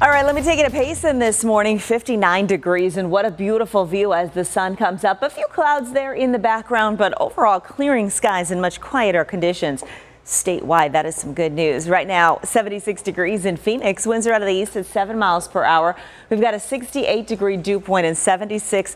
All right, let me take it a pacing this morning. 59 degrees, and what a beautiful view as the sun comes up. A few clouds there in the background, but overall clearing skies and much quieter conditions. Statewide, that is some good news. Right now, 76 degrees in Phoenix. Winds are out of the east at 7 miles per hour. We've got a 68-degree dew point and 76%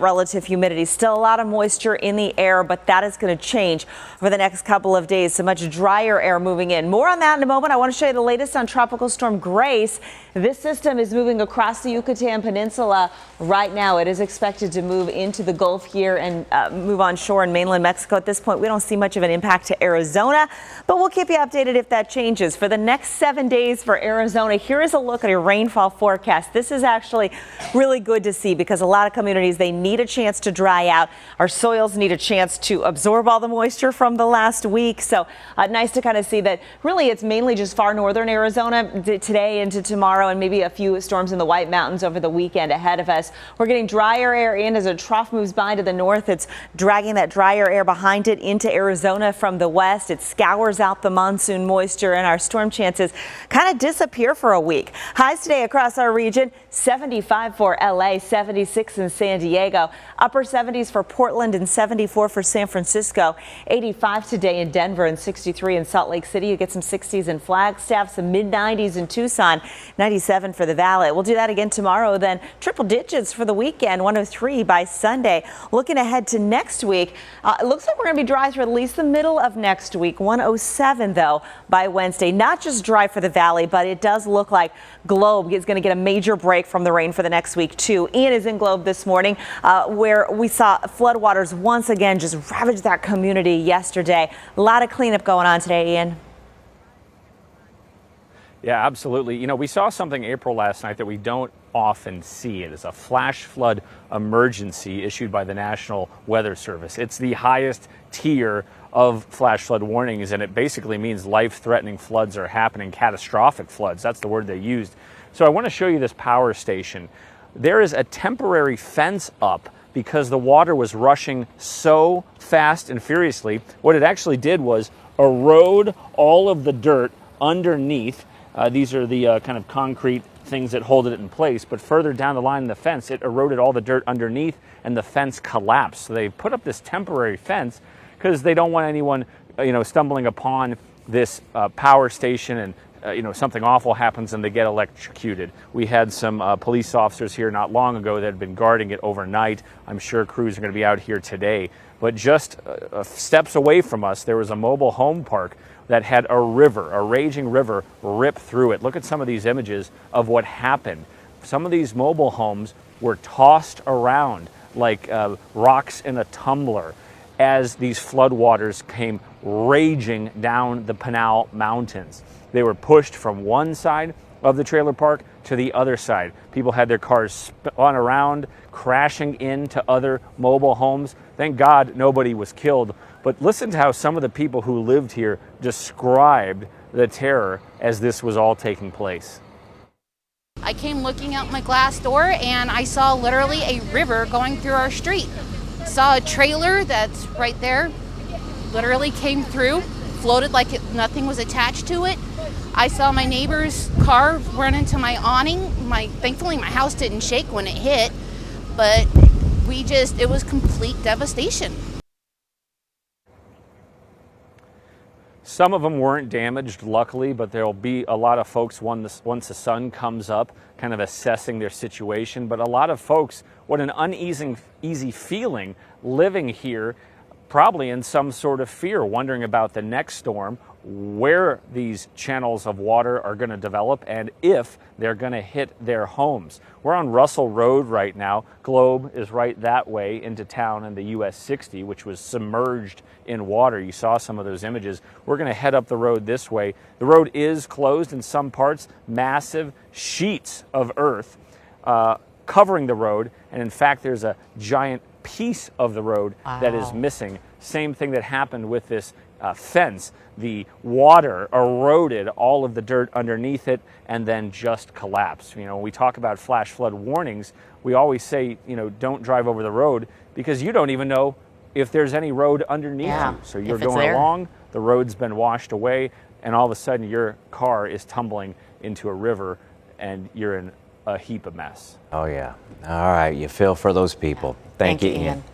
relative humidity. Still a lot of moisture in the air, but that is going to change over the next couple of days. So much drier air moving in. More on that in a moment. I want to show you the latest on Tropical Storm Grace. This system is moving across the Yucatan Peninsula right now. It is expected to move into the Gulf here and move on shore in mainland Mexico. At this point, we don't see much of an impact to Arizona, but we'll keep you updated if that changes. For the next 7 days for Arizona, here is a look at a rainfall forecast. This is actually really good to see because a lot of communities, they need a chance to dry out. Our soils need a chance to absorb all the moisture from the last week. So nice to kind of see that really it's mainly just far northern Arizona today into tomorrow, and maybe a few storms in the White Mountains over the weekend ahead of us. We're getting drier air in as a trough moves by to the north. It's dragging that drier air behind it into Arizona from the west. It scours out the monsoon moisture, and our storm chances kind of disappear for a week. Highs today across our region: 75 for LA, 76 in San Diego, upper 70s for Portland, and 74 for San Francisco. 85 today in Denver and 63 in Salt Lake City. You get some 60s in Flagstaff, some mid 90s in Tucson, 97 for the Valley. We'll do that again tomorrow, then triple digits for the weekend, 103 by Sunday. Looking ahead to next week, it looks like we're going to be dry through at least the middle of next week. 107 though by Wednesday. Not just dry for the Valley, but it does look like Globe is going to get a major break from the rain for the next week too. Ian is in Globe this morning, where we saw floodwaters once again just ravage that community yesterday. A lot of cleanup going on today, Ian. Yeah, absolutely. You know, we saw something April last night that we don't often see. It is a flash flood emergency issued by the National Weather Service. It's the highest tier of flash flood warnings, and it basically means life-threatening floods are happening, catastrophic floods. That's the word they used. So I want to show you this power station. There is a temporary fence up because the water was rushing so fast and furiously. What it actually did was erode all of the dirt underneath. These are the kind of concrete things that hold it in place, but further down the line in the fence, it eroded all the dirt underneath and the fence collapsed. So they put up this temporary fence because they don't want anyone, stumbling upon this power station and something awful happens and they get electrocuted. We had some police officers here not long ago that had been guarding it overnight. I'm sure crews are going to be out here today. But just steps away from us, there was a mobile home park that had a river, a raging river, rip through it. Look at some of these images of what happened. Some of these mobile homes were tossed around like rocks in a tumbler as these floodwaters came raging down the Pinal Mountains. They were pushed from one side of the trailer park to the other side. People had their cars spun around, crashing into other mobile homes. Thank God nobody was killed. But listen to how some of the people who lived here described the terror as this was all taking place. I came looking out my glass door and I saw literally a river going through our street. Saw a trailer that's right there, literally came through, floated like nothing was attached to it. I saw my neighbor's car run into my awning. Thankfully my house didn't shake when it hit, but it was complete devastation. Some of them weren't damaged, luckily, but there'll be a lot of folks once the sun comes up kind of assessing their situation. But a lot of folks, what an uneasy feeling living here, probably in some sort of fear, wondering about the next storm, where these channels of water are going to develop and if they're going to hit their homes. We're on Russell Road right now. Globe is right that way into town in the US 60, which was submerged in water. You saw some of those images. We're going to head up the road this way. The road is closed in some parts, massive sheets of earth covering the road, and in fact there's a giant piece of the road that is missing. Same thing that happened with this fence. The water eroded all of the dirt underneath it and then just collapsed. When we talk about flash flood warnings, we always say, don't drive over the road because you don't even know if there's any road underneath you. So you're going along, the road's been washed away, and all of a sudden your car is tumbling into a river and you're in a heap of mess. Oh, yeah. All right. You feel for those people. Thank you, Ian.